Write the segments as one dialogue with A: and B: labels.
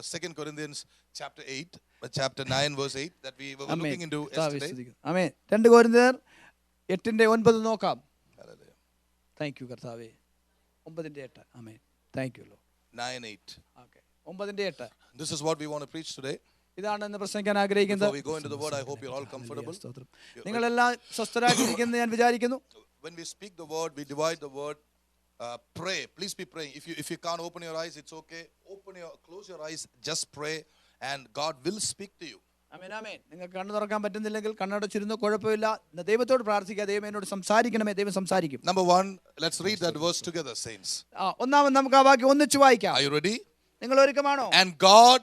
A: 2 Corinthians chapter 8, chapter 9 verse 8 that we were looking into yesterday.
B: ആമേൻ. 2 കൊരിന്ത്യർ 8:9 നോക്കാം.
A: Hallelujah.
B: Thank you കർത്താവേ. 9:8. ആമേൻ. Thank you.
A: 9:8.
B: Okay. 9:8.
A: This is what we want to preach today.
B: ഇതാണ് ഇന്ന് പ്രസംഗിക്കാൻ ആഗ്രഹിക്കുന്നത്.
A: Before we go into the word, I hope you're all comfortable.
B: നിങ്ങളെല്ലാം സ്വസ്ഥരായിട്ടിരിക്കുന്നു ഞാൻ വിചാരിക്കുന്നു.
A: When we speak the word, we divide the word. Pray. Please be praying. If you can't open your eyes, it's okay. Close your eyes. Just pray, and God will speak to you.
B: ആമേൻ ആമേൻ. നിങ്ങൾക്ക് കണ്ണു തുറക്കാൻ പറ്റുന്നില്ലെങ്കിൽ കണ്ണടച്ചിരുന്നു, കുഴപ്പമില്ല. ദൈവത്തോട് പ്രാർത്ഥിക്കുക, ദൈവം എന്നോട് സംസാരിക്കണമേ, ദൈവം സംസാരിക്കും.
A: Number 1, let's read that verse together, saints.
B: ഒന്നാമത് നമുക്ക് ആ വാക്യം ഒന്നിച്ചു വായിക്കാം.
A: Are you ready?
B: നിങ്ങൾ ഒരുക്കമാണോ?
A: And God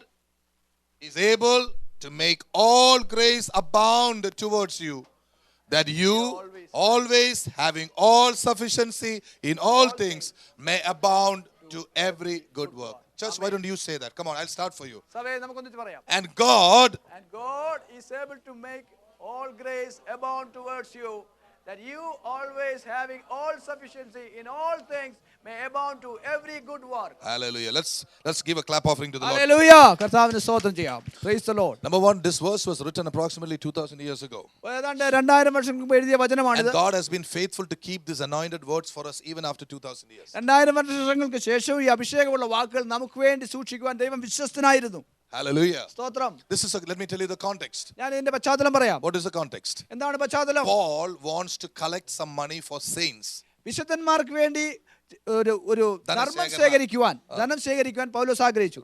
A: is able to make all grace abound towards you, that you always having all sufficiency in all things may abound to every good work. Church, why don't you say that? Come on, I'll start for you.
B: സഭയെ നമുക്ക് ഒന്നിച്ചു പറയാം.
A: And God
B: is able to make all grace abound towards you, that you always having all sufficiency in all things may abound to every good work.
A: Hallelujah. Let's give a clap offering to the Lord.
B: Hallelujah. കർത്താവിനെ സ്തോത്രം ചെയ്യാം. Praise the Lord.
A: Number 1, this verse was written approximately 2000 years ago.
B: ഏതാണ്ട് 2000 വർഷം മുമ്പ് എഴുതിയ വചനമാണിത്.
A: And God has been faithful to keep these anointed words for us even after 2000 years.
B: 2000 വർഷങ്ങൾക്ക് ശേഷവും ഈ അഭിഷേകമുള്ള വാക്കുകൾ നമുക്ക് വേണ്ടി സൂക്ഷിക്കുവാൻ ദൈവം വിശ്വസ്തനായിരുന്നു.
A: Hallelujah.
B: സ്തോത്രം.
A: Let me tell you the context.
B: ഞാൻ ഇതിന്റെ പശ്ചാത്തലം പറയാം.
A: What is the context?
B: എന്താണ് പശ്ചാത്തലം?
A: Paul wants to collect some money for saints.
B: വിശുദ്ധന്മാർക്ക് വേണ്ടി ഒരു ധനം ശേഖരിക്കുവാൻ പൗലോസ് ആഗ്രഹിച്ചു.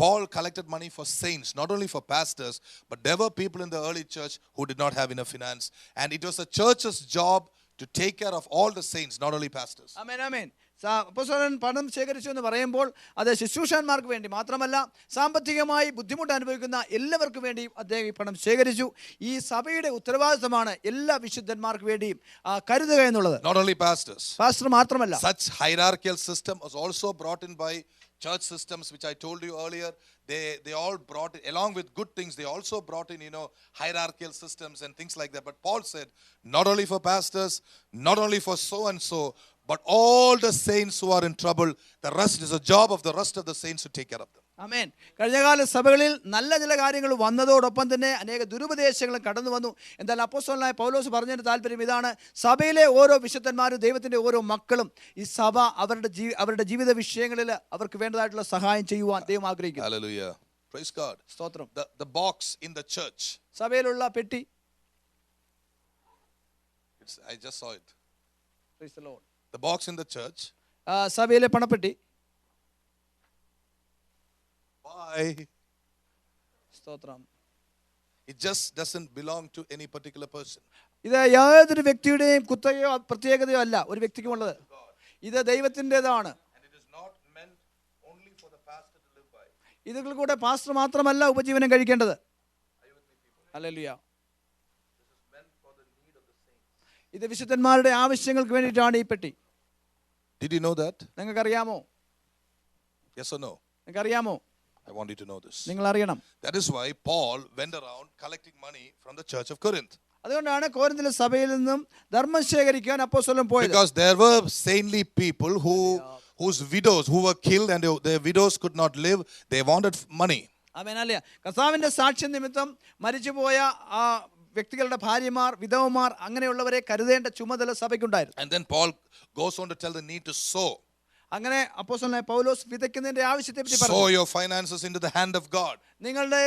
A: Paul collected money for saints, not only for pastors, but there were people in the early church who did not have enough finance, and it was the church's job to take care of all the saints, not only pastors.
B: Amen, amen. അപ്പോസ്തലൻ പണം ശേഖരിച്ചു എന്ന് പറയുമ്പോൾ അത് ശുശ്രൂഷകന്മാർക്ക് വേണ്ടി മാത്രമല്ല, സാമ്പത്തികമായി ബുദ്ധിമുട്ട് അനുഭവിക്കുന്ന എല്ലാവർക്കും വേണ്ടിയും അദ്ദേഹം ഈ പണം ശേഖരിച്ചു. ഈ സഭയുടെ ഉത്തരവാദിത്തമാണ് എല്ലാ വിശുദ്ധന്മാർക്ക് വേണ്ടിയും കരുതുക എന്നുള്ളത്.
A: Not only pastors.
B: പാസ്റ്റർ മാത്രമല്ല.
A: Such hierarchical system was also brought in by church systems, which I told you earlier. They all brought it, along with good things, they also brought in, hierarchical systems and things like that. But Paul said, not only for pastors, not only for so and so, but all the saints who are in trouble, the rest is a job of the rest of the saints to take care of them.
B: ആമേൻ. കഴിഞ്ഞകാല സഭകളിൽ നല്ല ചില കാര്യങ്ങൾ വന്നതോടൊപ്പം തന്നെ അനേക ദുരുപദേശങ്ങളും കടന്നു വന്നു. എന്നാൽ അപ്പോസ്തലനായ പൗലോസ് പറഞ്ഞതിന്റെ താല്പര്യം ഇതാണ്: സഭയിലെ ഓരോ വിശുദ്ധന്മാരും ദൈവത്തിന്റെ ഓരോ മക്കളും ഈ സഭ അവരുടെ ജീവിത വിഷയങ്ങളിൽ അവർക്ക് വേണ്ടതായിട്ടുള്ള സഹായം ചെയ്യുവാൻ ദൈവം ആഗ്രഹിക്കുന്നു.
A: Hallelujah. Praise God.
B: സ്തോത്രം.
A: The box in the church.
B: സഭയിലുള്ള പെട്ടി.
A: I just saw it.
B: Praise the Lord.
A: The box in the church.
B: സഭയിലെ പണപ്പെട്ടി.
A: Why?
B: സ്തോത്രം.
A: It just doesn't belong to any particular person.
B: ഇത് യാതൊരു വ്യക്തിയുടെയും കുത്തകയോ പ്രത്യേകതയോ അല്ല ഒരു വ്യക്തിക്കുമുള്ളത്. ഇത് ദൈവത്തിൻ്റെതാണ്. ഇതിൽ കൂടെ പാസ്റ്റർ മാത്രമല്ല ഉപജീവനം കഴിക്കേണ്ടത്. ഹല്ലേലൂയ. ഇത് വിശുദ്ധന്മാരുടെ ആവശ്യങ്ങൾക്ക് വേണ്ടിയിട്ടാണ് ഈ പെട്ടി.
A: Did you know that?
B: നിങ്ങൾക്കറിയാമോ?
A: Yes or no?
B: നിങ്ങൾക്കറിയാമോ?
A: I want you to know this.
B: നിങ്ങൾ അറിയണം.
A: That is why Paul went around collecting money from the church of Corinth.
B: അതുകൊണ്ടാണ് കോരിന്തിലെ സഭയിൽ നിന്നും ധർമ്മം ശേഖരിക്കാൻ അപ്പോസ്തലൻ പോയത്.
A: Because there were saintly people whose widows who were killed and their widows could not live, they wanted money.
B: ആമേൻ. അല്ലേ? കർത്താവിന്റെ സാക്ഷ്യ നിമിത്തം മരിച്ചുപോയ ആ വ്യക്തികളുടെ ഭാര്യമാർ, വിധവമാർ, അങ്ങനെയുള്ളവരെ കരുതേണ്ട ചുമതല സഭയ്ക്കുണ്ടായിരുന്നു.
A: And then Paul goes on to tell the need to sow.
B: അങ്ങനെ അപ്പോസ്തലനായ പൗലോസ് വിതയ്ക്കുന്നതിന്റെ ആവശ്യത്തെ പറ്റി പറഞ്ഞു.
A: Sow your finances into the hand of God.
B: നിങ്ങളുടെ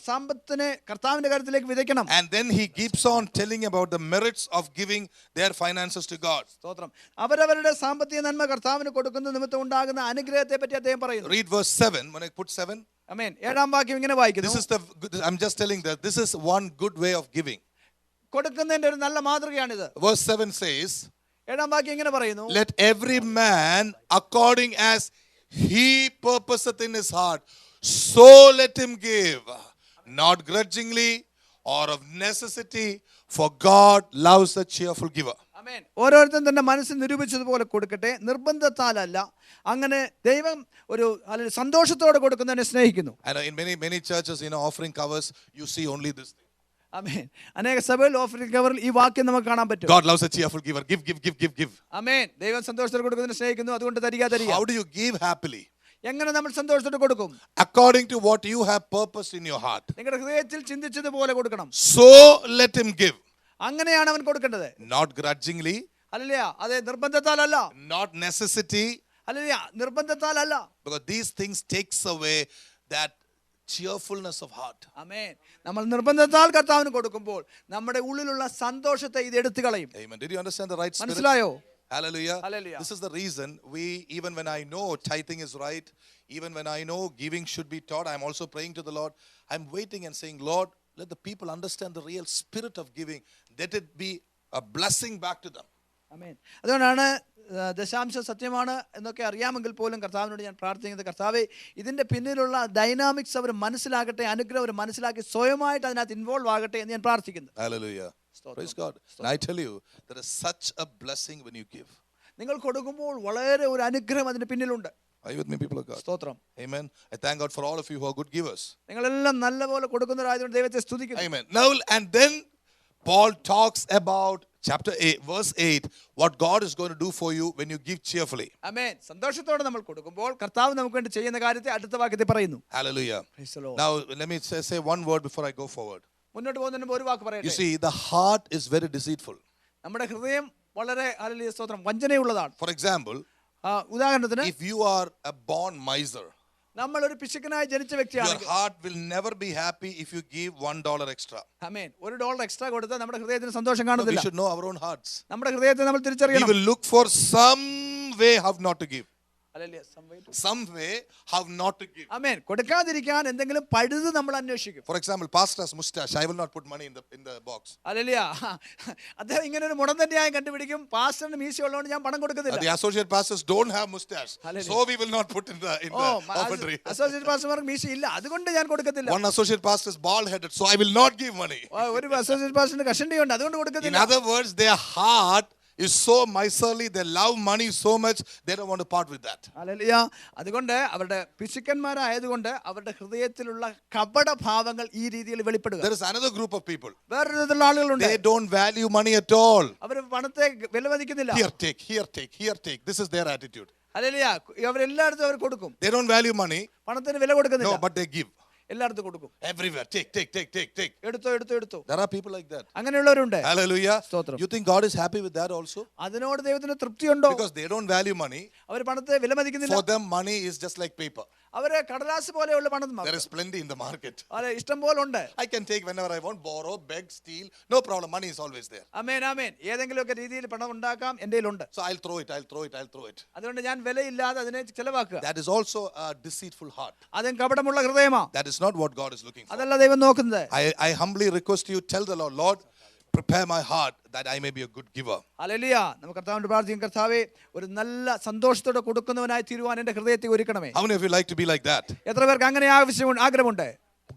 B: സമ്പത്തിനെ കർത്താവിന്റെ കരത്തിലേക്ക് വിതയ്ക്കണം.
A: And then he keeps on telling about the merits of giving their finances to God.
B: സ്തോത്രം. അവരവരുടെ സാമ്പത്തിക നന്മ കർത്താവിന് കൊടുക്കുന്ന നിമിത്തം ഉണ്ടാകുന്ന അനുഗ്രഹത്തെ പറ്റി അദ്ദേഹം പറയുന്നു.
A: Read verse 7. When I put 7.
B: ആമേൻ. 7ാം വാക്യം ഇങ്ങനെ വായിക്കുന്നു.
A: I'm just telling that this is one good way of giving.
B: കൊടുക്കുന്നതിന്റെ ഒരു നല്ല മാതൃകയാണിത്.
A: Verse 7 says,
B: 7ാം വാക്യം ഇങ്ങനെ പറയുന്നു:
A: let every man according as he purposeth in his heart, so let him give, not grudgingly or of necessity, for God loves a cheerful giver.
B: ആമേൻ. ഓരോരുത്തരും തന്റെ മനസ്സിൽ നിരൂപിച്ചതുപോലെ കൊടുക്കട്ടെ, നിർബന്ധത്താലല്ല. അങ്ങനെ ദൈവം ഒരു സന്തോഷത്തോടെ കൊടുക്കുന്നതിനെ സ്നേഹിക്കുന്നു.
A: And in many churches, offering covers, you see only this thing.
B: ആമേൻ. അനേക സഭകളിൽ ഓഫറിംഗ് കവറിൽ ഈ വാക്യം നമുക്ക് കാണാൻ പറ്റും.
A: God loves a cheerful giver. Give, give, give, give, give.
B: ആമേൻ. ദൈവം സന്തോഷത്തോടെ കൊടുക്കുന്നതിനെ സ്നേഹിക്കുന്നു. അതുകൊണ്ട് തരിക തരിക.
A: How do you give happily?
B: എങ്ങനെ നമ്മൾ സന്തോഷത്തോടെ കൊടുക്കും?
A: According to what you have purposed in your heart.
B: നിങ്ങളുടെ ഹൃദയത്തിൽ ചിന്തിച്ചതുപോലെ കൊടുക്കണം.
A: So let him give.
B: അങ്ങനെയാണ് അവൻ കൊടുക്കേണ്ടത്.
A: Not grudgingly.
B: ഹല്ലേലൂയ. അതെ, നിർബന്ധത്താലല്ല.
A: Not necessity.
B: ഹല്ലേലൂയ. നിർബന്ധത്താലല്ല.
A: Because these things takes away that cheerfulness of heart.
B: ആമേൻ. നമ്മൾ നിർബന്ധത്താൽ കർത്താവിന് കൊടുക്കുമ്പോൾ നമ്മുടെ ഉള്ളിലുള്ള സന്തോഷത്തെ ഇത് എടുത്തു കളയും.
A: Amen. Did you understand the right spirit?
B: മനസ്സിലായോ?
A: Hallelujah.
B: Hallelujah.
A: This is the reason we, even when I know tithing is right, even when I know giving should be taught, I'm also praying to the Lord. I'm waiting and saying, Lord, let the people understand the real spirit of giving. Let it be a blessing back to them.
B: ആമേൻ. അതുകൊണ്ടാണ് ദശാംശം സത്യമാണ് എന്നൊക്കെ അറിയാമെങ്കിൽ പോലും കർത്താവിനോട് ഞാൻ പ്രാർത്ഥിക്കുന്നത്, കർത്താവേ ഇതിൻ്റെ പിന്നിലുള്ള ഡൈനാമിക്സ് അവർ മനസ്സിലാകട്ടെ, അനുഗ്രഹം അവർ മനസ്സിലാക്കി സ്വയമായിട്ട് അതിനകത്ത് ഇൻവോൾവ് ആകട്ടെ എന്ന് ഞാൻ പ്രാർത്ഥിക്കുന്നു.
A: Hallelujah. Praise God. And I tell you, there is such a blessing when you give.
B: നിങ്ങൾ കൊടുക്കുമ്പോൾ വളരെ ഒരു അനുഗ്രഹം അതിന് പിന്നിലുണ്ട്.
A: Are you with me, people of God?
B: സ്തോത്രം.
A: Amen. I thank God for all of you who are good givers.
B: നിങ്ങളെല്ലാം നല്ലപോലെ കൊടുക്കുന്നവരായതുകൊണ്ട് ദൈവത്തെ സ്തുതിക്കുന്നു.
A: Amen. Now, and then Paul talks about chapter 8, verse 8, what God is going to do for you when you give cheerfully.
B: ആമേൻ. സന്തോഷത്തോടെ നമ്മൾ കൊടുക്കുമ്പോൾ കർത്താവ് നമുക്ക് വേണ്ടി ചെയ്യുന്ന കാര്യത്തെ അടുത്ത വാക്യത്തിൽ പറയുന്നു.
A: Hallelujah.
B: Praise the Lord.
A: Now, let me say one word before I go forward.
B: മുന്നോട്ട് പോകുന്നതിന് മുമ്പ് ഒരു വാക്ക്
A: You
B: പറയട്ടെ.
A: see, the heart is very deceitful.
B: നമ്മുടെ ഹൃദയം വളരെ ഹല്ലേലൂയ സ്തോത്രം വഞ്ചനയുള്ളതാണ്.
A: For example,
B: ഉദാഹരണത്തിന്
A: if you are a born miser,
B: നമ്മൾ ഒരു പിശുക്കനായി ജനിച്ച
A: your
B: വ്യക്തിയാണെങ്കിൽ
A: heart will never be happy if you give $1 extra.
B: Amen. $1 extra കൊടുത്താൽ നമ്മുടെ ഹൃദയത്തിന് സന്തോഷം
A: No, we
B: കാണുന്നില്ല.
A: should know our own hearts.
B: നമ്മുടെ ഹൃദയത്തെ നമ്മൾ
A: We
B: തിരിച്ചറിയണം.
A: will look for some way how not to give.
B: Hallelujah. സംഭവിച്ചു.
A: Some way how not to give.
B: ആമേൻ. കൊടുക്കാതിരിക്കാൻ എന്തെങ്കിലും പഴുത് നമ്മൾ അന്വേഷിക്കും.
A: For example, pastor's mustache, I will not put money in the box.
B: Hallelujah. അദ്ദേഹം ഇങ്ങനെ ഒരു മുടന്തൻ ന്യായം കണ്ടുപിടിക്കും, പാസ്റ്ററിന് മീശ ഉള്ളതുകൊണ്ട് ഞാൻ പണം കൊടുക്കുന്നില്ല.
A: The associate pastors don't have mustache,
B: Hallelujah.
A: so we will not put in the offering.
B: Associate പാസ്റ്റർമാർക്ക് മീശ ഇല്ല, അതുകൊണ്ട് ഞാൻ കൊടുക്കത്തില്ല.
A: One associate pastor is bald headed, so I will not give money.
B: ഒരു അസോസിയേറ്റ് പാസ്റ്ററിന് കഷണ്ടിയുണ്ട്, അതുകൊണ്ട്
A: In
B: കൊടുക്കത്തില്ല.
A: other words, their heart is so miserly, they love money so much, they don't want to part with that.
B: Hallelujah. അതുകൊണ്ട് അവരുടെ പിശുക്കന്മാരായതുകൊണ്ട് അവരുടെ ഹൃദയത്തിലുള്ള കപട ഭാവങ്ങൾ ഈ രീതിയിൽ വെളിപ്പെടുക.
A: There is another group of people.
B: വേറൊരു വിധത്തിലുള്ള ആളുകളുണ്ട്,
A: They don't value money at all.
B: അവർ പണത്തെ വിലമതിക്കുന്നില്ല.
A: Here take, here take, here take. This is their attitude.
B: ഹല്ലേലൂയ. അവരെല്ലായിടത്തും അവർ കൊടുക്കും,
A: They don't value money,
B: പണത്തിന് വില കൊടുക്കുന്നില്ല.
A: no, but they give.
B: എല്ലായിടത്തും കൊടുക്കും.
A: Everywhere. Take, take, take, take, take.
B: എടുത്തോ എടുത്തോ എടുത്തോ.
A: There are people like that.
B: അങ്ങനെയുള്ളവരുണ്ട്.
A: Hallelujah.
B: സ്തോത്രം.
A: You think God is happy with that also?
B: അതിനോട് ദൈവത്തിന് തൃപ്തിയുണ്ടോ?
A: Because they don't value money.
B: അവർ പണത്തെ വിലമതിക്കുന്നില്ല.
A: For them, money is just like paper.
B: അവരെ കടലാസ് പോലെയുള്ള പണം
A: There is plenty in the market.
B: അതെ, ഇഷ്ടം പോലെ ഉണ്ട്.
A: I can take whenever I want, borrow, beg, steal. No problem. Money is always there.
B: ആമേൻ ആമേൻ. ഏതെങ്കിലുമൊക്കെ രീതിയിൽ പണം ഉണ്ടാക്കാം, എൻ്റെ കയ്യിലുണ്ട്.
A: So I'll throw it, I'll throw it, I'll throw it.
B: അതുകൊണ്ട് ഞാൻ വിലയില്ലാതെ അതിനെ ചെലവാക്കുക.
A: That is also a deceitful heart.
B: അതും കപടമുള്ള ഹൃദയമാ.
A: That is not what God is looking for.
B: അതല്ല ദൈവം നോക്കുന്നത്.
A: I humbly request you, tell the Lord, Lord, prepare my heart that I may be a good giver.
B: Hallelujah. നമുക്ക് കർത്താവിനോട് പ്രാർത്ഥിക്കാം, കർത്താവേ ഒരു നല്ല സന്തോഷത്തോടെ കൊടുക്കുന്നവനായി തീരുവാൻ എൻ്റെ ഹൃദയത്തെ ഒരുക്കണമേ.
A: How many of you like to be like that?
B: എത്ര പേർക്ക് അങ്ങനെ ആഗ്രഹമുണ്ട്?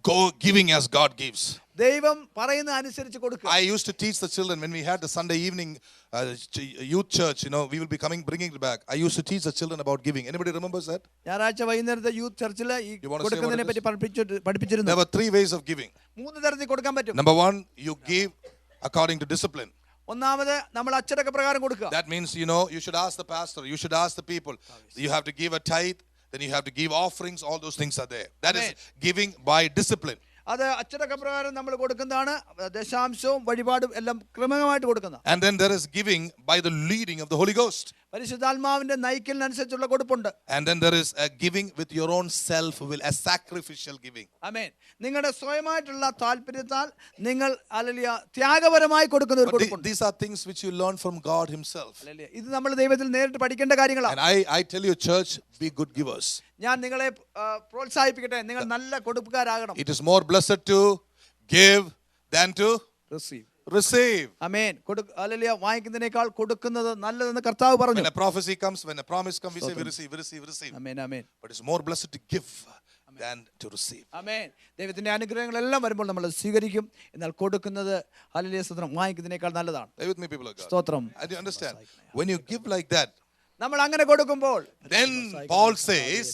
A: Go giving as God gives.
B: ദൈവം പറയുന്ന അനുസരിച്ച് കൊടുക്കുക.
A: I used to teach the children when we had the Sunday evening youth church, we will be bringing it back. I used to teach the children about giving. Anybody remembers that?
B: ഞായറാഴ്ച വൈകുന്നേരത്തെ youth ചർച്ചിൽ ഈ
A: You wanna say
B: കൊടുക്കുന്നതിനെ
A: what
B: പറ്റി പഠിപ്പിച്ചിരുന്നു.
A: There were 3 ways of giving.
B: 3 തരത്തിൽ കൊടുക്കാൻ പറ്റും.
A: Number 1, you give according to discipline.
B: ഒന്നാമത് നമ്മൾ അച്ചടക്ക പ്രകാരം കൊടുക്കുക.
A: That means, you should ask the pastor, you should ask the people. You have to give a tithe, then you have to give offerings, all those things are there. That is giving by discipline.
B: അത് അച്ചടക്ക പ്രകാരം നമ്മൾ കൊടുക്കുന്നതാണ്. ദശാംശവും വഴിപാടും എല്ലാം ക്രമമായിട്ട് കൊടുക്കുന്ന.
A: And then there is giving by the leading of the Holy Ghost.
B: പരിശുദ്ധാത്മാവിന്റെ നയിക്കലിനനുസരിച്ചുള്ള കൊടുപ്പുണ്ട്.
A: And then there is a giving with your own self will, a sacrificial giving.
B: ആമേൻ. നിങ്ങളുടെ സ്വയമായിട്ടുള്ള താല്പര്യത്താൽ നിങ്ങൾ ഹല്ലേലൂയ ത്യാഗപരമായി കൊടുക്കുന്ന ഒരു
A: But
B: കൊടുപ്പുണ്ട്.
A: these are things which you learn from God himself.
B: Hallelujah. ഇത് നമ്മൾ ദൈവത്തിൽ നേരിട്ട് പഠിക്കേണ്ട കാര്യങ്ങളാണ്.
A: And I tell you, church, be good givers.
B: ഞാൻ നിങ്ങളെ പ്രോത്സാഹിപ്പിക്കട്ടെ, നിങ്ങൾ നല്ല കൊടുപ്പുകാരാകണം.
A: It is more blessed to give than to receive.
B: ആമേൻ. ഹല്ലേലൂയ. വാങ്ങിക്കുന്നതിനേക്കാൾ കൊടുക്കുന്നത് നല്ലതെന്ന് കർത്താവ് പറഞ്ഞു.
A: When a prophecy comes, when a promise comes, we say we receive, we receive, we receive.
B: Amen amen.
A: But it's more blessed to give than to receive.
B: ആമേൻ. ദൈവത്തിന്റെ അനുഗ്രഹങ്ങളെല്ലാം വരുമ്പോൾ നമ്മൾ സ്വീകരിക്കും. എന്നാൽ കൊടുക്കുന്നത് ഹല്ലേലൂയ സ്തോത്രം വാങ്ങിക്കുന്നതിനേക്കാൾ നല്ലതാണ്.
A: Stay with me, people of God.
B: സ്തോത്രം.
A: Do you understand? When you give like that,
B: നമ്മൾ അങ്ങനെ കൊടുക്കുമ്പോൾ
A: then Paul says,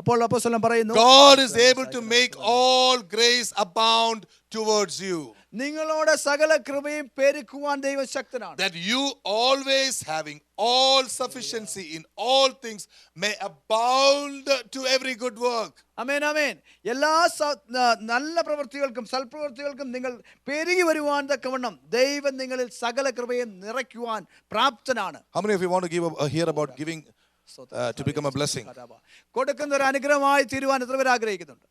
B: അപ്പോൾ അപ്പോസ്തലൻ പറയുന്നു,
A: God is able to make all grace abound towards you.
B: നിങ്ങളോട് സകല കൃപയും പെരുക്കുവാൻ ദൈവം ശക്തനാണ്.
A: That you always having all sufficiency in all things may abound to every good work.
B: ആമേൻ ആമേൻ. എല്ലാ നല്ല പ്രവൃത്തികൾക്കും സൽപ്രവൃത്തികൾക്കും നിങ്ങൾ പെരുകി വരുവാൻ തക്കവണ്ണം ദൈവം നിങ്ങളിൽ സകല കൃപയും നിറയ്ക്കുവാൻ പ്രാപ്തനാണ്.
A: How many of you want to hear about giving to become a blessing?
B: കൊടുക്കുന്ന ഒരു അനുഗ്രഹമായി തീരുവാൻ എത്ര പേർ ആഗ്രഹിക്കുന്നുണ്ട്?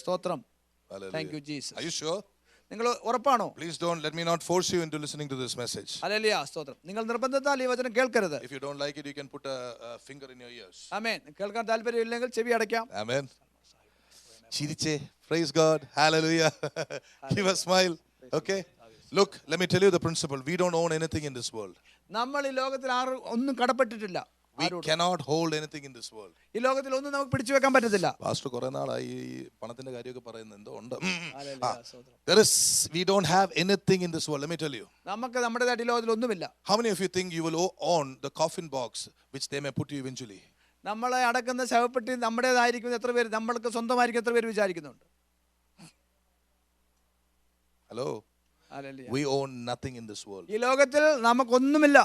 B: സ്തോത്രം.
A: Hallelujah.
B: Thank you Jesus.
A: Are you sure?
B: നിങ്ങൾ ഉറപ്പാണോ?
A: Please don't let me not force you into listening to this message.
B: Hallelujah. സ്തോത്രം. നിങ്ങൾ നിർബന്ധത്താൽ ഈ വചനം കേൾക്കരുത്.
A: If you don't like it, you can put a finger in your ears.
B: ആമേൻ. കേൾക്കാൻ താല്പര്യമില്ലെങ്കിൽ ചെവി അടയ്ക്കാം.
A: Amen. Chiriche. Praise God. Hallelujah. Give a smile. Okay. Look, let me tell you the principle. We don't own anything in this world.
B: നമ്മൾ ഈ ലോകത്തിൽ ഒന്നും കടപ്പെട്ടിട്ടില്ല.
A: We cannot hold anything in this world.
B: ഈ ലോകത്തിൽ ഒന്നും നമുക്ക് പിടിച്ചു വെക്കാൻ പറ്റത്തില്ല.
A: Pastor കുറെ നാളായി പണത്തിന്റെ കാര്യമൊക്കെ പറയുന്നത് എന്തോ ഉണ്ട്.
B: Hallelujah.
A: We don't have anything in this world. Let me tell you.
B: നമുക്ക് നമ്മുടേതായിട്ട് ഈ ലോകത്തിൽ ഒന്നുമില്ല.
A: How many of you think you will own the coffin box which they may put you eventually?
B: നമ്മളെ അടക്കുന്ന ശവപ്പെട്ടി നമ്മുടേതായിരിക്കും എത്ര പേര്, നമ്മൾക്ക് സ്വന്തമായിരിക്കും എത്ര പേര് വിചാരിക്കുന്നുണ്ട്?
A: Hello.
B: Hallelujah.
A: We own nothing in this world.
B: ഈ ലോകത്തിൽ നമുക്കൊന്നുമില്ല.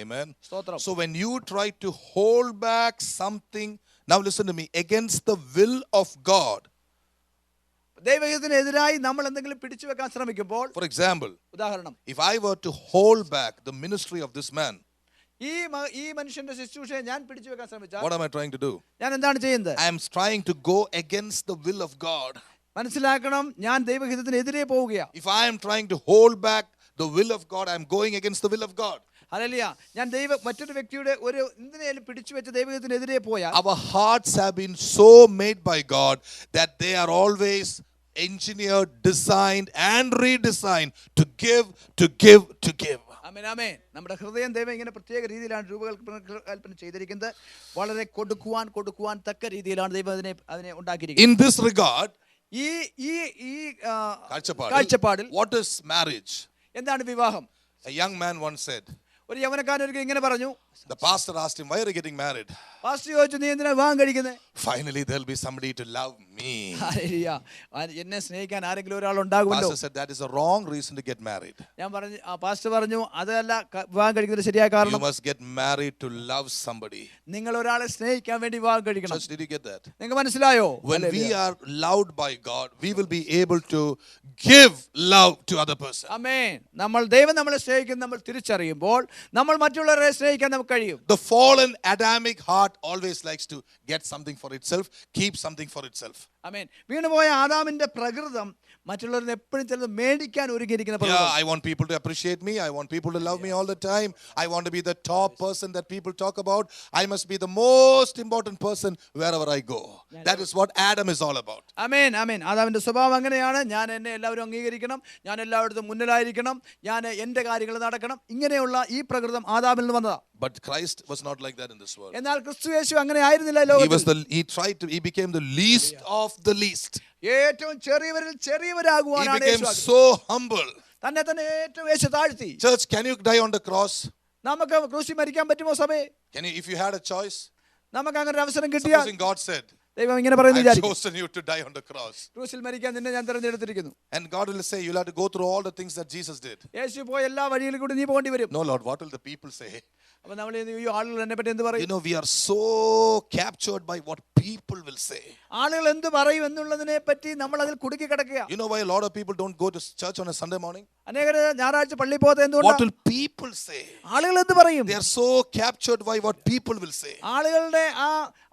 A: Amen.
B: സ്തോത്രം.
A: So when you try to hold back something, now listen to me, against the will of God.
B: ദൈവഹിതത്തിനെതിരായി നമ്മൾ എന്തെങ്കിലും പിടിച്ചു വെക്കാൻ ശ്രമിക്കുമ്പോൾ,
A: For example,
B: ഉദാഹരണം,
A: if I were to hold back the ministry of this man,
B: ഈ മനുഷ്യന്റെ ശുശ്രൂഷയെ ഞാൻ പിടിച്ചു വെക്കാൻ ശ്രമിച്ചാൽ
A: what am I trying to do?
B: ഞാൻ എന്താണ് ചെയ്യുന്നത്?
A: I am trying to go against the will of God.
B: മനസ്സിലാക്കണം, ഞാൻ ദൈവഹിതത്തിനെതിരെ പോവുകയാണ്.
A: If I am trying to hold back the will of God, I am going against the will of God.
B: Hallelujah. ഞാൻ മറ്റൊരു വ്യക്തിയുടെ ഒരു എന്തിനേലും പിടിച്ചു വെച്ച് ദൈവഹിതത്തിനെതിരെ പോയാൽ,
A: Our hearts have been so made by God that they are always engineered, designed and redesigned to give, to give, to give.
B: ആമേൻ ആമേൻ. നമ്മുടെ ഹൃദയം ദൈവം ഇങ്ങനെ പ്രത്യേക രീതിയിലാണ് രൂപകൽപ്പന ചെയ്തിരിക്കുന്നത്. വളരെ കൊടുക്കുവാൻ തക്ക രീതിയിലാണ് ദൈവം അതിനെ ഉണ്ടാക്കിയിരിക്കുന്നത്.
A: In this regard,
B: ഈ
A: കാഴ്ചപ്പാടിൽ,
B: കാഴ്ചപ്പാടിൽ
A: what is marriage?
B: എന്താണ് വിവാഹം?
A: A young man once said,
B: ഒരു യവനക്കാരൻ ഒരിക്കൽ ഇങ്ങനെ പറഞ്ഞു.
A: the pastor asked him, why are you getting married?
B: Pastor ചോദിച്ചു, നീ എന്തിനാ വിവാഹം കഴിക്കുന്നത്?
A: Finally there'll be somebody to love me.
B: Hallelujah. എന്നെ സ്നേഹിക്കാൻ ആരെങ്കിലും ഒരാൾ ഉണ്ടാകുമല്ലോ.
A: Pastor said that is a wrong reason to get married.
B: ഞാൻ പറഞ്ഞു, പാസ്റ്റർ പറഞ്ഞു, അതല്ല വിവാഹം കഴിക്കുന്നത് ശരിയായ
A: You
B: കാരണം.
A: must get married to love somebody.
B: നിങ്ങൾ ഒരാളെ സ്നേഹിക്കാൻ വേണ്ടി വിവാഹം കഴിക്കണം.
A: Church, did you get that?
B: നിങ്ങൾക്ക് മനസ്സിലായോ?
A: When we are loved by God, we will be able to give love to other person.
B: ആമേൻ. ദൈവം നമ്മളെ സ്നേഹിക്കുന്നത് നമ്മൾ തിരിച്ചറിയുമ്പോൾ നമ്മൾ മറ്റുള്ളവരെ സ്നേഹിക്കാൻ നമുക്ക് കഴിയും.
A: The fallen Adamic heart always likes to get something for itself, keep something for itself.
B: ആമേൻ. വീണുപോയ ആദാമിന്റെ പ്രകൃതം മറ്റുള്ളവരെ എപ്പോഴും ചിലത് മേടിക്കാൻ ഒരുങ്ങിയിരിക്കുന്ന
A: Yeah,
B: പ്രകൃതം.
A: I want people to appreciate me. I want people to love me all the time. I want to be the top person that people talk about. I must be the most important person wherever I go. That is what Adam is all about.
B: ആമേൻ ആമേൻ. ആദാമിന്റെ സ്വഭാവം അങ്ങനെയാണ്. എന്നെ എല്ലാവരും അംഗീകരിക്കണം, ഞാൻ എല്ലായിടത്തും മുന്നിലായിരിക്കണം, ഞാൻ എൻ്റെ കാര്യങ്ങൾ നടക്കണം. ഇങ്ങനെയുള്ള ഈ പ്രകൃതം ആദാമിൽ നിന്ന് വന്നതാ.
A: But Christ was not like that in this world.
B: എന്നാൽ ക്രിസ്തു യേശു അങ്ങനെ ആയിരുന്നില്ല ലോകത്തിൽ.
A: He became the least of the least.
B: ഏറ്റവും ചെറിയവരിൽ
A: He
B: ചെറിയവരാകുവാനാണ്
A: became
B: Yeshu
A: so humble.
B: തന്നെ ഏറ്റവും യേശു താഴ്ത്തി.
A: Church, can you die on the cross?
B: നമുക്ക് ക്രൂശിൽ മരിക്കാൻ പറ്റുമോ സഭയെ?
A: Can you, if you had a choice?
B: നമുക്ക് അങ്ങനെ ഒരു അവസരം കിട്ടിയാൽ,
A: Supposing God said,
B: ദൈവം ഇങ്ങനെ പറയുന്നു,
A: I've
B: വിചാരിക്കും,
A: chosen you to die on the cross.
B: ക്രൂശിൽ മരിക്കാൻ നിന്നെ ഞാൻ തിരഞ്ഞെടുത്തിരിക്കുന്നു.
A: And God will say, you'll have to go through all the things that Jesus did.
B: യേശു പോയ എല്ലാ വഴിയിലും കൂടി നീ പോകേണ്ടി വരും.
A: No, Lord, what will the people say?
B: അപ്പൊ നമ്മൾ ഈ ആളുകൾ എന്നെ പറ്റി എന്ത് പറയും?
A: We are so captured by what people will say.
B: ആളുകൾ എന്ത് പറയും എന്നുള്ളതിനെ പറ്റി നമ്മൾ അതിൽ കുടുക്കി കിടക്കുക.
A: You know why a lot of people don't go to church on a Sunday morning?
B: അനേകർ ഞായറാഴ്ച പള്ളിയിൽ പോകാതെ
A: What
B: എന്തുകൊണ്ടാണ്?
A: will people say?
B: ആളുകൾ എന്ത് പറയും?
A: They are so captured by what people will say.
B: ആളുകളുടെ ആ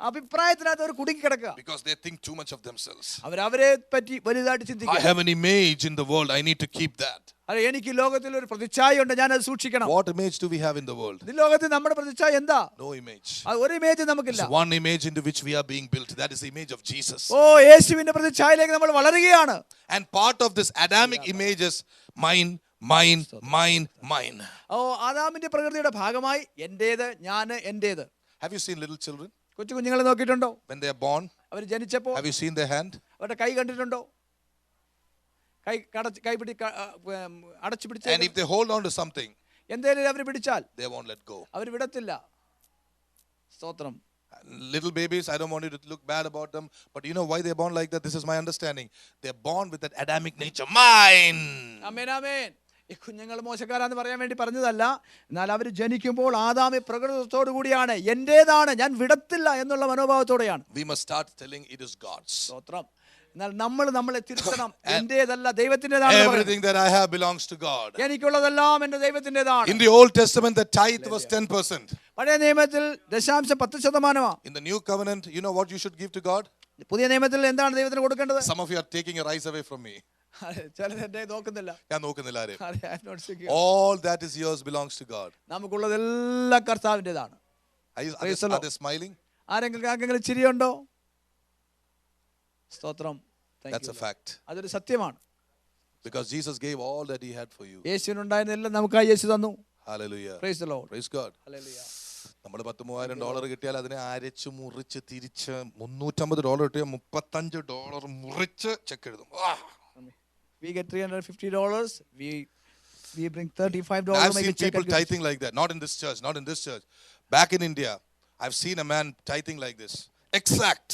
B: അഭിപ്രായത്തിനകത്ത് അവർ കുടുക്കി കിടക്കുക.
A: Because they think too much of themselves.
B: അവരെ പറ്റി വലുതായിട്ട്
A: I
B: ചിന്തിക്കുക.
A: have an image in the world. I need to keep that.
B: അതെ, എനിക്ക് ലോകത്തിൽ ഒരു പ്രതിച്ഛായ ഉണ്ട്, ഞാൻ അത് സൂക്ഷിക്കണം.
A: What image do we have in the world?
B: ഈ ലോകത്തിൽ നമ്മുടെ പ്രതിച്ഛായ എന്താ?
A: No image.
B: ഒരു ഇമേജ് നമുക്കില്ല.
A: There's one image into which we are being built. That is the image of Jesus.
B: ഓ, യേശുവിന്റെ പ്രതിച്ഛായയിലേക്ക് നമ്മൾ വളരുകയാണ്.
A: And part of this Adamic image is mine, mine, mine, mine.
B: ഓ, ആദാമിന്റെ പ്രകൃതിയുടെ ഭാഗമായി എന്റേത്, ഞാൻ, എന്റേത്.
A: Have you seen little children?
B: കൊച്ചു കുഞ്ഞുങ്ങളെ നോക്കിയിട്ടുണ്ടോ?
A: When they are born,
B: അവർ ജനിച്ചപ്പോൾ
A: have you seen their hand?
B: അവരുടെ കൈ കണ്ടിട്ടുണ്ടോ? അടച്ചു പിടിച്ച,
A: And if they hold on to something,
B: എന്തേലും അവർ പിടിച്ചാൽ
A: they won't let go.
B: അവർ വിടത്തില്ല. സ്തോത്രം.
A: Little babies, I don't want you to look bad about them, but you know why they're born like that? This is my understanding. They're born with that Adamic nature. Mine.
B: ആമേൻ ആമേൻ. ഈ കുഞ്ഞുങ്ങൾ മോശക്കാരാന്ന് പറയാൻ വേണ്ടി പറഞ്ഞതല്ല, എന്നാൽ അവർ ജനിക്കുമ്പോൾ ആദാമി പ്രകൃതത്തോടു കൂടിയാണ്, എന്റേതാണ്, ഞാൻ വിടത്തില്ല എന്നുള്ള മനോഭാവത്തോടെയാണ്.
A: We must start telling it is God's.
B: സ്തോത്രം. എന്നാൽ നമ്മളെ തിരുത്തണം, എന്റേതല്ല ദൈവത്തിന്റേതാണ്.
A: Everything that I have belongs to God.
B: എനിക്കുള്ളതെല്ലാം എന്റെ ദൈവത്തിന്റേതാണ്.
A: In the Old Testament, the tithe was 10%.
B: പഴയ നിയമത്തിൽ ദശാംശം 10%.
A: In the New Covenant, you know what you should give to God?
B: പുതിയ നിയമത്തിൽ എന്താണ് ദൈവത്തിന് കൊടുക്കേണ്ടത്?
A: Some of you are taking your eyes away from me.
B: ചിലരെ നോക്കുന്നില്ല.
A: ഞാൻ നോക്കുന്നില്ല ആരെയും.
B: I am not secure.
A: All that is yours belongs to God.
B: നമുക്കുള്ളതെല്ലാം കർത്താവിന്റേതാണ്.
A: Are they smiling?
B: ആരെങ്കിലും ചിരിയുണ്ടോ? സ്തോത്രം.
A: That's a fact.
B: അതൊരു സത്യമാണ്.
A: Because Jesus gave all that he had for you.
B: യേശുവിനുണ്ടായിരുന്നെല്ലാം നമുക്കായി യേശു തന്നു.
A: Hallelujah.
B: Praise the Lord.
A: Praise God.
B: Hallelujah.
A: നമ്മൾ $10,000 കിട്ടിയാൽ അതിനെ അരച്ച് മുറിച്ച് തിരിച്ച് $350 കിട്ടിയാൽ $35 മുറിച്ച് ചെക്ക് എഴുതും.
B: We get $350. We bring $35.
A: I've seen people tithing like that. Not in this church. Not in this church. Back in India, I've seen a man tithing like this. Exact.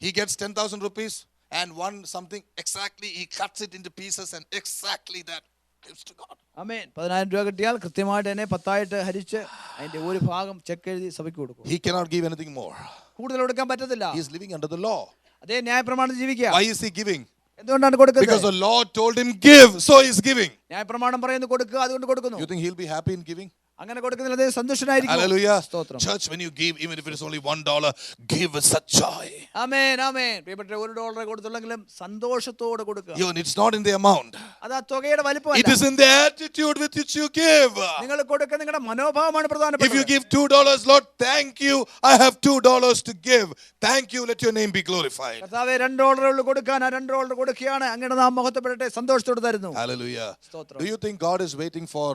A: He gets 10,000 rupees and one something exactly. He cuts it into pieces and exactly that gives to God.
B: ആമേൻ. 10,000 രൂപ കിട്ടിയാൽ കൃത്യമായിട്ട് തന്നെ 10 ഹരിച്ച് അതിന്റെ ഒരു ഭാഗം check എഴുതി സഭയ്ക്ക് കൊടുക്കും.
A: He cannot give anything more.
B: കൂടുതൽ കൊടുക്കാൻ പറ്റത്തില്ല.
A: He is living under the law.
B: അതേ ന്യായപ്രമാണം ജീവിക്കുക.
A: Why is he giving?
B: എന്തുകൊണ്ടാണ് കൊടുക്കുന്നത്?
A: Because the law told him give, so he is giving.
B: ന്യായപ്രമാണം പറയുന്നു കൊടുക്കുക, അതുകൊണ്ട് കൊടുക്കുന്നു.
A: You think he'll be happy in giving?
B: അങ്ങനെ കൊടുക്കുന്നതിൽ അദ്ദേഹം സന്തുഷ്ടനായിരിക്കും.
A: Hallelujah.
B: സ്തോത്രം.
A: Church, when you give, even if it is only $1, give with such joy.
B: ആമേൻ ആമേൻ. പ്രിയപ്പെട്ട $1 കൊടുത്തുള്ളെങ്കിലും സന്തോഷത്തോടെ കൊടുക്കുക.
A: Even it's not in the amount.
B: അത് ആ തുകയുടെ വലിപ്പമല്ല.
A: It is in the attitude with which you give.
B: നിങ്ങൾ കൊടുക്കുന്ന നിങ്ങളുടെ മനോഭാവമാണ് പ്രധാനപ്പെട്ടത്.
A: If you give $2, Lord, thank you. I have $2 to give. Thank you. Let your name be glorified.
B: കർത്താവേ $2 കൊടുക്കാൻ, ആ $2 കൊടുക്കുകയാണ്, അങ്ങനെ നാം മഹത്വപ്പെടട്ടെ, സന്തോഷത്തോടെ തരുന്നു.
A: Hallelujah.
B: സ്തോത്രം.
A: Do you think God is waiting for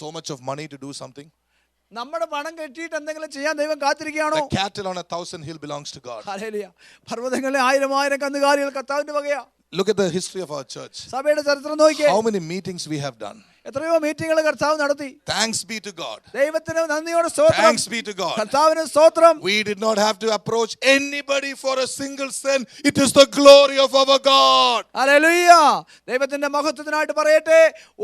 A: so much of money to do something?
B: നമ്മുടെ പണം കെട്ടിയിട്ട് എന്തെങ്കിലും ചെയ്യാൻ ദൈവം കാത്തിരിക്കുകയാണോ?
A: The cattle on 1,000 hill belongs to God.
B: ഹല്ലേലൂയ. പർവ്വതങ്ങളിലെ 1000 കന്നുകാലികൾ കർത്താവിന്റെ വകയാ.
A: Look at the history of our church.
B: സഭയുടെ ചരിത്രം നോക്കിയേ.
A: How many meetings we have done.
B: എത്രയോ മീറ്റിംഗുകൾ കർത്താവ് നടത്തി.
A: Thanks be to God.
B: ദൈവത്തിന് നന്ദിയോടെ സ്തോത്രം.
A: Thanks be to God.
B: കർത്താവിന് സ്തോത്രം.
A: We did not have to approach anybody for a single cent. It is the glory of our God.
B: Hallelujah. ദൈവത്തിന്റെ മഹത്വത്തിനായിട്ട് പറയട്ടെ,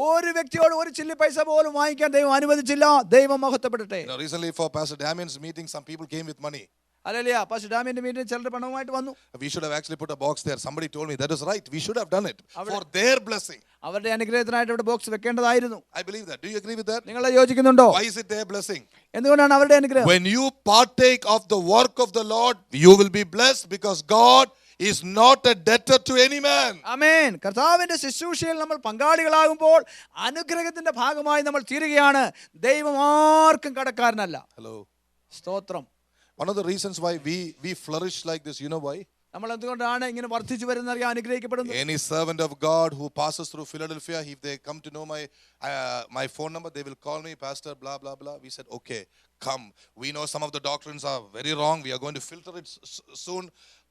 B: ഒരു വ്യക്തിയോട് ഒരു ചില്ലി പൈസ പോലും വാങ്ങിക്കാൻ ദൈവം അനുവദിച്ചില്ല. ദൈവം മഹത്വപ്പെടട്ടെ.
A: Recently for Pastor Damian's meeting, some people came with money.
B: Hallelujah. Pastor ഡാമിന്റെ മീറ്റിംഗിൽ ചിലർ പണവുമായിട്ട് വന്നു.
A: We should have actually put a box there. Somebody told me that is right. We should have done it for their blessing.
B: അവരുടെ അനുഗ്രഹത്തിനായിട്ട് ഇവിടെ box വെക്കേണ്ടതായിരുന്നു.
A: I believe that. Do you agree with that?
B: നിങ്ങൾ യോജിക്കുന്നുണ്ടോ?
A: Why is it their blessing?
B: എന്തുകൊണ്ടാണ് അവരുടെ അനുഗ്രഹം?
A: When you partake of the work of the Lord, you will be blessed because God is not a debtor to any man.
B: ആമേൻ. കർത്താവിന്റെ ശുശ്രൂഷയിൽ നമ്മൾ പങ്കാളികളാകുമ്പോൾ അനുഗ്രഹത്തിന്റെ ഭാഗമായി നമ്മൾ തീരുകയാണ്. ദൈവം ആർക്കും കടക്കാരനല്ല.
A: Hello.
B: സ്തോത്രം.
A: One of the reasons why we flourish like this, you know why?
B: നമ്മൾ എന്തുകൊണ്ടാണ് ഇങ്ങനെ വർദ്ധിച്ചു വരുന്ന അനുഗ്രഹിക്കപ്പെടുന്നത്?
A: Any servant of God who passes through Philadelphia, if they come to know my phone number, they will call me, Pastor, blah, blah, blah. We said, okay, come. We know some of the doctrines are very wrong. We are going to filter it soon.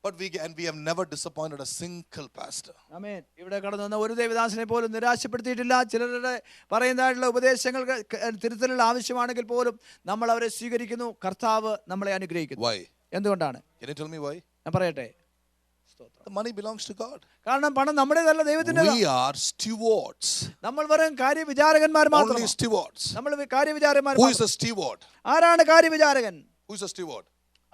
A: But we have never disappointed a single pastor.
B: ആമേൻ. ഇവിടെ കടന്നു വന്ന ഒരു ദേവദാസനെ പോലും നിരാശപ്പെടുത്തിയിട്ടില്ല. ചിലരുടെ പറയുന്നതായിട്ടുള്ള ഉപദേശങ്ങൾ തിരുത്തലുകൾ ആവശ്യമാണെങ്കിൽ പോലും നമ്മൾ അവരെ സ്വീകരിക്കുന്നു. കർത്താവ് നമ്മളെ അനുഗ്രഹിക്കുന്നു.
A: Why?
B: എന്തുകൊണ്ടാണ്?
A: Can you tell me why?
B: ഞാൻ പറയട്ടെ.
A: The money belongs to God.
B: കാരണം പണം നമ്മുടേതല്ല, ദൈവത്തിന്റേതാണ്.
A: We are stewards.
B: നമ്മൾ വെറും കാര്യവിചാരകന്മാർ മാത്രമാണ്.
A: Only stewards.
B: നമ്മൾ കാര്യവിചാരന്മാർ.
A: Who is a steward?
B: ആരാണ് കാര്യവിചാരകൻ?
A: Who is a steward?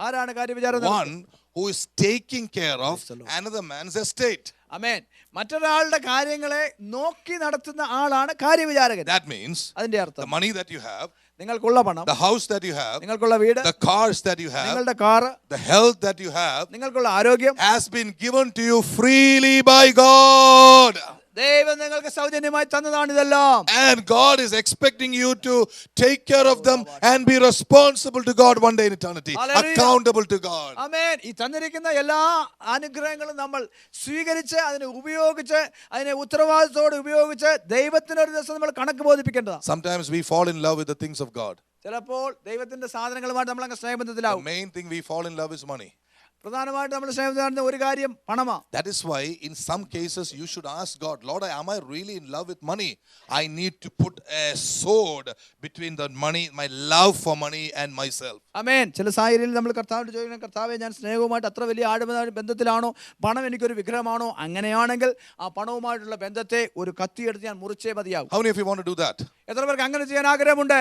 B: ആരാണ് കാര്യവിചാരകൻ?
A: One who is taking care of another man's estate.
B: ആമേൻ. മറ്റൊരാളുടെ കാര്യങ്ങളെ നോക്കി നടത്തുന്ന ആളാണ് കാര്യവിചാരകൻ.
A: That means
B: അതിന്റെ അർത്ഥം
A: the money that you have,
B: നിങ്ങൾക്കുള്ള പണം,
A: the house that you have,
B: നിങ്ങൾക്കുള്ള വീട്,
A: the cars that you have,
B: നിങ്ങളുടെ car,
A: the health that you have,
B: നിങ്ങൾക്കുള്ള ആരോഗ്യം
A: has been given to you freely by God.
B: ദൈവം നിങ്ങൾക്ക് സൗജന്യമായി തന്നതാണ് ഇതെല്ലാം.
A: And God is expecting you to take care of them and be responsible to God one day in eternity.
B: Hallelujah.
A: Accountable to God.
B: ആമേൻ. ഈ തന്നിരിക്കുന്ന എല്ലാ അനുഗ്രഹങ്ങളും നമ്മൾ സ്വീകരിച്ച് അതിനെ ഉപയോഗിച്ച് അതിനെ ഉത്തരവാദിത്തത്തോടെ ഉപയോഗിച്ച് ദൈവത്തിന് ഒരു ദിവസം നമ്മൾ കണക്ക് ബോധിപ്പിക്കേണ്ടതാണ്.
A: Sometimes we fall in love with the things of God.
B: ചിലപ്പോൾ ദൈവത്തിന്റെ സാധനങ്ങളുമായിട്ട് നമ്മൾ അങ്ങ് സ്നേഹബന്ധത്തിലാവും.
A: The main thing we fall in love is money.
B: പ്രധാനമായിട്ട് നമ്മൾ സ്നേഹിക്കുന്ന ഒരു കാര്യം പണമാ.
A: That is why in some cases you should ask God, Lord, am I really in love with money? I need to put a sword between the money, my love for money and myself.
B: ആമേൻ. ചില സാഹചര്യങ്ങളിൽ നമ്മൾ കർത്താവിനോട് ചോദിക്കണം, കർത്താവേ, ഞാൻ സ്നേഹവുമായിട്ട് അത്ര വലിയ ആഴമായ ബന്ധത്തിലാണോ, പണം എനിക്കൊരു വിഗ്രഹമാണോ? അങ്ങനെയാണെങ്കിൽ ആ പണവുമായിട്ടുള്ള ബന്ധത്തെ ഒരു കത്തിയെടുത്ത് ഞാൻ മുറിച്ചേ മതിയാകും.
A: How many of you want to do that?
B: എത്ര പേർക്ക് അങ്ങനെ ചെയ്യാൻ ആഗ്രഹമുണ്ട്?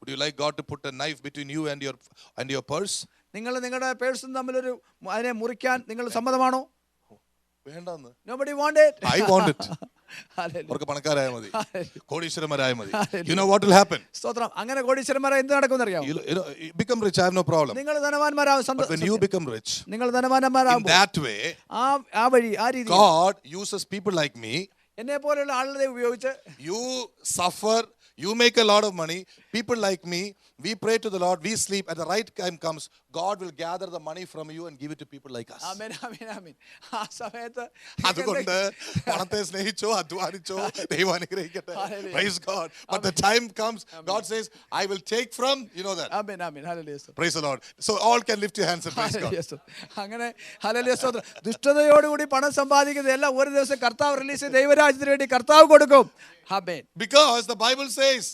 A: Would you like God to put a knife between you and your purse?
B: നിങ്ങൾ നിങ്ങളുടെ പേഴ്സും തമ്മിലൊരു അതിനെ മുറിക്കാൻ നിങ്ങൾ സമ്മതമാണോ?
A: വേണ്ടെന്ന്.
B: Nobody want it.
A: I want it.
B: Hallelujah.
A: അവർക്ക് പണക്കാരായ മതി, കോടീശ്വരന്മാരായ മതി. You know what will happen?
B: സ്തോത്രം. അങ്ങനെ കോടീശ്വരന്മാരെ എന്ത് നടക്കുമെന്ന് അറിയാമോ?
A: You become rich, I have no problem.
B: നിങ്ങൾ ധനവാന്മാരാകും.
A: But when you become rich,
B: നിങ്ങൾ
A: in
B: ധനവാന്മാരാകുമ്പോൾ
A: that way,
B: ആ വഴി ആ രീതി
A: God uses people like me.
B: എന്നെ പോലെയുള്ള ആളുകളെ ഉപയോഗിച്ച്
A: You suffer, you make a lot of money. People like me, we pray to the Lord, we sleep. At the right time comes, God will gather the money from you and give it to people like us.
B: ആമേൻ, ആമേൻ, ആമേൻ. ആ സമയത്ത്
A: അതുകൊണ്ട് പണത്തെ സ്നേഹിച്ചോ അധ്വാനിച്ചോ ദൈവം അനുഗ്രഹിക്കട്ടെ.
B: Hallelujah.
A: Praise God. But the time comes, God says, I will take from, you know that.
B: Amen, amen. Hallelujah.
A: Praise the Lord. So all can lift your hands and praise God.
B: Hallelujah. അങ്ങനെ hallelujah സ്തോത്രം. ദുഷ്ടതയോടുകൂടി പണം സമ്പാദിക്കുന്നത് എല്ലാം ഒരു ദിവസം കർത്താവ് release ചെയ്ത് ദൈവരാജ്യത്തിന് വേണ്ടി കർത്താവ് കൊടുക്കും. ആമേൻ.
A: Because the Bible says,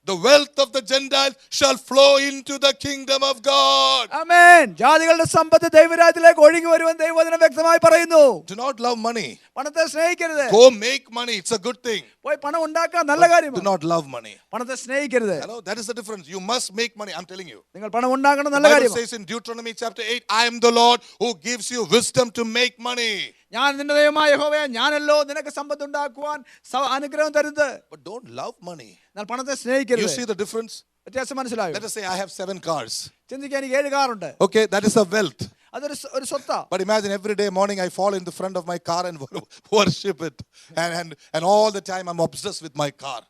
A: the wealth of the Gentiles shall flow into the kingdom of God.
B: ആമേൻ. ജാതികളുടെ സമ്പത്ത് ദൈവരാജ്യത്തിലേക്ക് ഒഴുകി വരുവാൻ ദൈവവചനം വ്യക്തമായി പറയുന്നു.
A: Do not love money.
B: പണത്തെ സ്നേഹിക്കരുത്.
A: Go make money. It's a good thing.
B: പോയി പണം ഉണ്ടാക്കാൻ നല്ല
A: Do
B: കാര്യമാണ്.
A: not love money.
B: പണത്തെ സ്നേഹിക്കരുത്.
A: Hello, that is the difference. You must make money. I'm telling you.
B: നിങ്ങൾ പണം ഉണ്ടാക്കണം
A: The
B: നല്ല
A: Bible
B: കാര്യമാണ്.
A: says in Deuteronomy chapter 8, I am the Lord who gives you wisdom to make money.
B: ഞാൻ നിന്റെ ദൈവമായ യഹോവയാ, ഞാനല്ലോ നിനക്ക് സമ്പത്ത് ഉണ്ടാക്കുവാൻ അനുഗ്രഹം തരുന്നത്.
A: But don't love money.
B: എന്നാൽ പണത്തെ
A: You
B: സ്നേഹിക്കരുത്.
A: see the difference?
B: വ്യത്യാസം മനസ്സിലായോ?
A: Let us say I have 7 cars.
B: ചിന്തിക്കാൻ എനിക്ക് 7 കാറുണ്ട്.
A: Okay, that is a wealth.
B: അതൊരു ഒരു സ്വത്താ.
A: But imagine every day morning I fall in the front of my car and worship it. And all the time I'm obsessed with my car.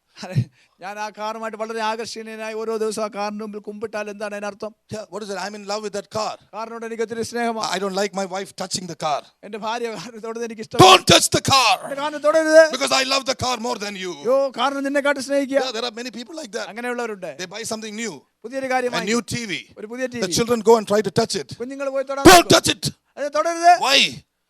B: ഞാൻ ആ കാറുമായിട്ട് വളരെ ആകർഷണീയനായി ഓരോ ദിവസവും ആ കാറിന് മുമ്പിൽ കുമ്പിട്ടാൽ എന്താണ് അതിനർത്ഥം?
A: Yeah, what is it? I'm in love with that car.
B: കാറിനോട് എനിക്ക് ഒത്തിരി സ്നേഹമാണ്.
A: I don't like my wife touching the car.
B: എന്റെ ഭാര്യ കാറിനെ തൊടുന്നത് എനിക്ക് ഇഷ്ടമാണ്.
A: Don't touch the car.
B: കാറിനെ തൊടരുത്.
A: Because I love the car more than you.
B: യോ, കാറിനെ നിന്നെക്കാട്ട് സ്നേഹിക്കുക.
A: Yeah, there are many people like that.
B: അങ്ങനെയുള്ളവരുണ്ട്.
A: They buy something new,
B: പുതിയൊരു
A: a
B: കാര്യമായി
A: new TV.
B: ഒരു പുതിയ
A: The
B: TV.
A: children go and try to touch it.
B: കുഞ്ഞുങ്ങൾ പോയി തൊടാൻ
A: Don't touch it.
B: അത് തൊടരുത്.
A: Why?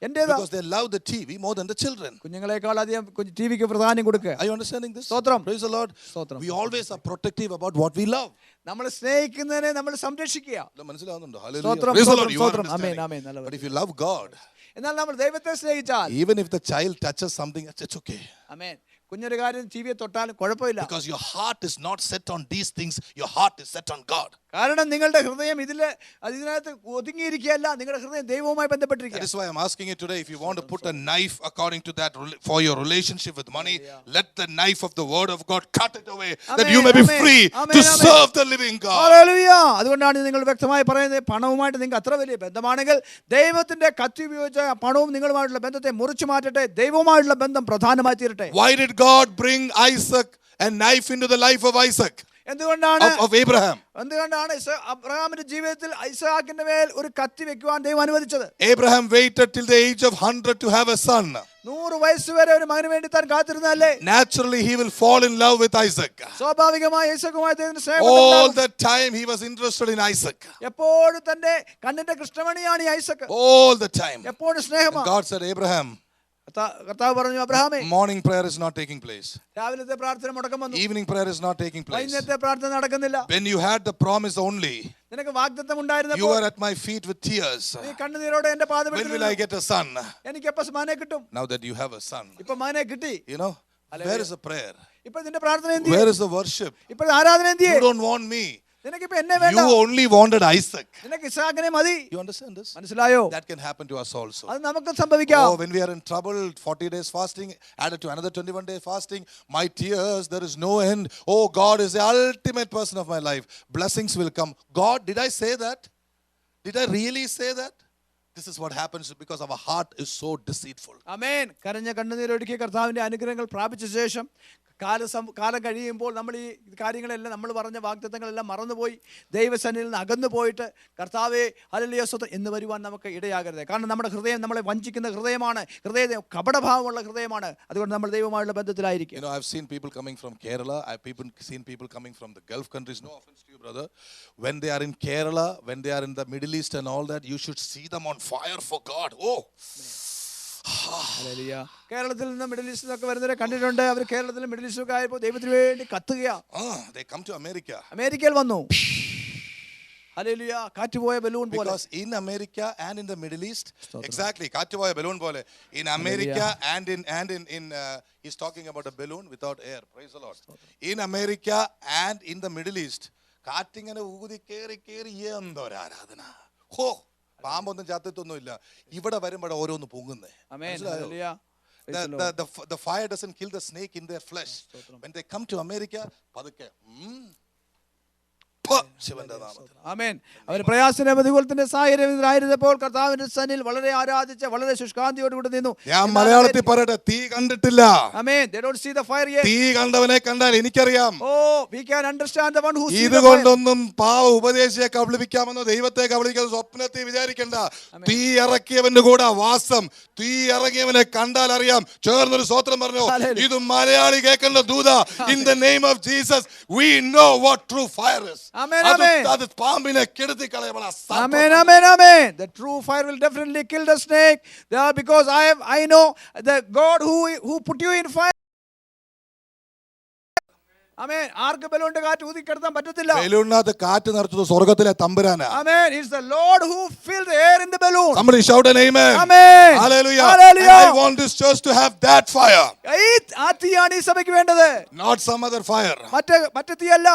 B: എന്റേതാ.
A: Because they love the TV more than the children.
B: കുഞ്ഞുങ്ങളെക്കാൾ അധികം ടിവിക്ക് പ്രാധാന്യം കൊടുക്കുക.
A: Are you understanding this?
B: സ്തോത്രം.
A: Praise the Lord.
B: സ്തോത്രം.
A: We always are protective about what we love.
B: നമ്മൾ സ്നേഹിക്കുന്നതിനെ നമ്മൾ സംരക്ഷിക്കുക.
A: മനസ്സിലാവുന്നുണ്ടോ? Hallelujah.
B: സ്തോത്രം,
A: Praise the Lord.
B: സ്തോത്രം,
A: You are
B: സ്തോത്രം. ആമേൻ,
A: understanding.
B: ആമേൻ. നല്ലത്.
A: But if you love God,
B: എന്നാൽ നമ്മൾ ദൈവത്തെ സ്നേഹിച്ചാൽ,
A: even if the child touches something, it's okay.
B: ആമേൻ, കുഞ്ഞൊരു കാര്യം ടിവിയെ തൊട്ടാലും കുഴപ്പമില്ല.
A: Because your heart is not set on these things, your heart is set on God.
B: കാരണം നിങ്ങളുടെ ഹൃദയം ഇതിനകത്ത് ഒതുങ്ങിയിരിക്കുകയല്ല, നിങ്ങളുടെ ഹൃദയം ദൈവവുമായി
A: That
B: ബന്ധപ്പെട്ടിരിക്കുക.
A: is why I'm asking you today, if you want to put a knife according to that for your relationship with money, let the knife of the word of God cut it away, that you may be free to serve the living God.
B: Hallelujah. അതുകൊണ്ടാണ് നിങ്ങൾ വ്യക്തമായി പറയുന്നത്, പണവുമായിട്ട് നിങ്ങൾക്ക് അത്ര വലിയ ബന്ധമാണെങ്കിൽ ദൈവത്തിന്റെ കത്തി ഉപയോഗിച്ച പണവും നിങ്ങളുമായിട്ടുള്ള ബന്ധത്തെ മുറിച്ചു മാറ്റട്ടെ, ദൈവവുമായിട്ടുള്ള ബന്ധം പ്രധാനമായി തീരട്ടെ.
A: Why did God bring Isaac a knife into the life of Isaac?
B: എന്തുകൊണ്ടാണ്
A: Of Abraham.
B: അബ്രഹാമിന്റെ ജീവിതത്തിൽ ഐസാക്കിന്റെ മേൽ ഒരു കത്തി വെക്കുവാൻ ദൈവം അനുവദിച്ചത്?
A: Abraham waited till the age of 100 to have a son.
B: 100 വയസ്സ് വരെ ഒരു മകന് വേണ്ടി താൻ കാത്തിരുന്നല്ലേ?
A: Naturally he will fall in love with Isaac.
B: സ്വാഭാവികമായി ഐസക്കുമായി ദൈവത്തിന് സ്നേഹം
A: All
B: ഉണ്ടാകും.
A: the time he was interested in Isaac.
B: എപ്പോഴും തന്റെ കണ്ണിന്റെ കൃഷ്ണമണിയാണ് ഈ ഐസക്ക്.
A: All the time.
B: എപ്പോഴും സ്നേഹമാണ്.
A: God said, Abraham,
B: കർത്താവ് പറഞ്ഞു, അബ്രഹാമേ,
A: morning prayer is not taking place.
B: രാവിലത്തെ പ്രാർത്ഥന മുടക്കം വന്നു.
A: Evening prayer is not taking place.
B: വൈകുന്നേരത്തെ പ്രാർത്ഥന നടക്കുന്നില്ല.
A: When you had the promise only,
B: നിനക്ക് വാഗ്ദത്തം
A: you
B: ഉണ്ടായിരുന്നപ്പോൾ
A: were at my feet with tears.
B: നീ കണ്ണുനീരോടെ എന്റെ
A: When will I
B: പാദപീഠത്തിൽ
A: get a son?
B: എനിക്ക് എപ്പോ മകനെ കിട്ടും?
A: Now that you have a son,
B: ഇപ്പൊ മകനെ കിട്ടി.
A: you know, where is the prayer?
B: ഇപ്പൊ നിന്റെ പ്രാർത്ഥന എന്തിയെ?
A: Where is the worship?
B: ഇപ്പൊ ആരാധന എന്തിയെ?
A: You don't want me.
B: നിനക്കിപ്പോ എന്നെ വേണ്ട.
A: You only wanted Isaac.
B: നിനക്ക് ഇസ്ഹാക്കിനെ മതി.
A: You understand this?
B: മനസ്സിലായോ?
A: That can happen to us also.
B: അത് നമുക്ക് സംഭവിക്കാം.
A: Oh, when we are in trouble, 40 days fasting, added to another 21 days fasting, my tears, there is no end. Oh, God is the ultimate person of my life. Blessings will come. God, did I say that? Did I really say that? This is what happens because our heart is so deceitful.
B: ആമേൻ. കരഞ്ഞ കണ്ണുനീരൊഴുക്കി കർത്താവിന്റെ അനുഗ്രഹങ്ങൾ പ്രാപിച്ച ശേഷം കാലം കഴിയുമ്പോൾ നമ്മൾ ഈ കാര്യങ്ങളെല്ലാം നമ്മൾ പറഞ്ഞ വാഗ്ദത്തങ്ങളെല്ലാം മറന്നുപോയി ദൈവസന്നിധിയിൽ നിന്ന് അകന്നു പോയിട്ട് കർത്താവേ ഹല്ലേലൂയ സ്തോത്രം എന്ന് വരുവാൻ നമുക്ക് ഇടയാകരുത്. കാരണം നമ്മുടെ ഹൃദയം നമ്മളെ വഞ്ചിക്കുന്ന ഹൃദയമാണ്, ഹൃദയം കപടഭാവമുള്ള ഹൃദയമാണ്. അതുകൊണ്ട് നമ്മൾ ദൈവമായുള്ള ബന്ധത്തിലായിരിക്കും.
A: You know, I've seen people coming from Kerala. I've seen people coming from the Gulf countries. No offense to you, brother. When they are in Kerala, when they are in the Middle East and all that, you should see them on fire for God. Oh.
B: Hallelujah. കേരളത്തിൽ നിന്ന് middle ഈസ്റ്റിൽ നിന്നൊക്കെ വരുന്നവരെ കണ്ടിട്ടുണ്ട്. അവർ കേരളത്തിലും middle ഈസ്റ്റിലൊക്കെ ആയപ്പോൾ ദൈവത്തിന് വേണ്ടി കത്തുകയാ.
A: They come to America.
B: അമേരിക്കയിൽ വന്നു. ഹല്ലേലൂയ. കാറ്റുപോയ ബലൂൺ പോലെ.
A: Because in America and in the Middle East, exactly, കാറ്റുപോയ ബലൂൺ പോലെ. In America and in he's talking about a balloon without air. Praise the Lord. In America and in the Middle East, കാറ്റിങ്ങനെ ഊതി കേറി എന്തൊരു ആരാധന. ഹോ, പാമ്പൊന്നും ചത്തിട്ടൊന്നുമില്ല. ഇവിടെ വരുമ്പോൾ ഓരോന്ന് പൊങ്ങുന്നേ.
B: ആമേൻ. Hallelujah.
A: The fire doesn't kill the snake in their flesh. When they come to America, പതുക്കെ ശിവന്റെ നാമത്തിൽ.
B: ആമേൻ. അവർ പ്രയാസത്തിന്റെ പ്രതികൂലത്തിന്റെ സാഹചര്യത്തിലായിരുന്നപ്പോൾ കർത്താവിന്റെ സന്നിധിയിൽ വളരെ ആരാധിച്ച് വളരെ ശുഷ്കാന്തിയോടുകൂടി നിന്നു.
A: ഞാൻ മലയാളത്തിൽ പറയട്ടെ, തീ കണ്ടിട്ടില്ല.
B: ആമേൻ. They don't see the fire yet.
A: തീ കണ്ടവനെ കണ്ടാൽ എനിക്കറിയാം.
B: Oh, we can understand the one who sees the fire.
A: ഇതുകൊണ്ടൊന്നും പാവ ഉപദേശിയെ കബളിപ്പിക്കാമെന്നോ ദൈവത്തെ കബളിപ്പിക്കാമെന്നോ സ്വപ്നത്തിൽ വിചാരിക്കണ്ട. തീ ഇറക്കിയവന്റെ കൂടെ വാസം. തീ ഇറങ്ങിയവനെ കണ്ടാൽ അറിയാം. ചേർന്നൊരു സ്തോത്രം പറഞ്ഞു. ഇത് മലയാളി കേൾക്കേണ്ട ദൂത. In the name of Jesus, we know what true fire is.
B: Amen, amen.
A: അത് പാമ്പിനെ കെടുത്തി കളയണം.
B: Amen, amen, amen. The true fire will definitely kill the snake. Because I know the God who put you in fire. ആമേൻ. ആർക്ക് ബലൂണിന്റെ കാറ്റ് ഊതിക്കെടുത്താൻ പറ്റത്തില്ല.
A: ബലൂണിനകത്ത് കാറ്റ് നിറച്ചത് സ്വർഗ്ഗത്തിലെ തമ്പുരാനാ.
B: ആമേൻ. It's the Lord who filled the air in the balloon.
A: Somebody shout an amen.
B: Amen.
A: Hallelujah.
B: Hallelujah.
A: And I want this church to have that fire.
B: ആ തീയാണ് ഈ സഭയ്ക്ക് വേണ്ടത്.
A: Not some other fire.
B: മറ്റു തീയല്ല.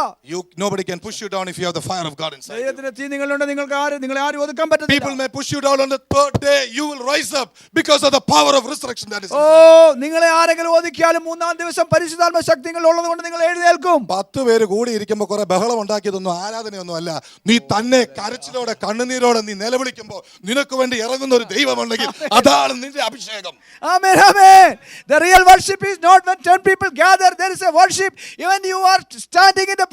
A: Nobody can push you down if you have the fire of God inside you.
B: ദൈവത്തിന്റെ തീ നിങ്ങളുണ്ട്. നിങ്ങളെ ആരും ഒതുക്കാൻ പറ്റത്തില്ല.
A: People may push you down on the third day. You will rise up because of the power of resurrection that is inside.
B: നിങ്ങളെ ആരെങ്കിലും ഒതുക്കിയാലും മൂന്നാം ദിവസം പരിശുദ്ധാത്മ ശക്തികൾ ഉള്ളതുകൊണ്ട് നിങ്ങൾ എഴുന്നേൽക്കും.
A: 10 പേര് കൂടി ഇരിക്കുമ്പോൾ കുറെ ബഹളം ഉണ്ടാക്കിയതൊന്നും ആരാധനയൊന്നും അല്ല. നീ തന്നെ കരച്ചിലോടെ കണ്ണുനീരോടെ നീ നിലവിളിക്കുമ്പോൾ നിനക്ക് വേണ്ടി ഇറങ്ങുന്ന ഒരു ദൈവമുണ്ടെങ്കിൽ അതാണ് നിന്റെ അഭിഷേകം.
B: Amen, amen. The real worship is not when 10 people gather. There is a worship even you are standing in the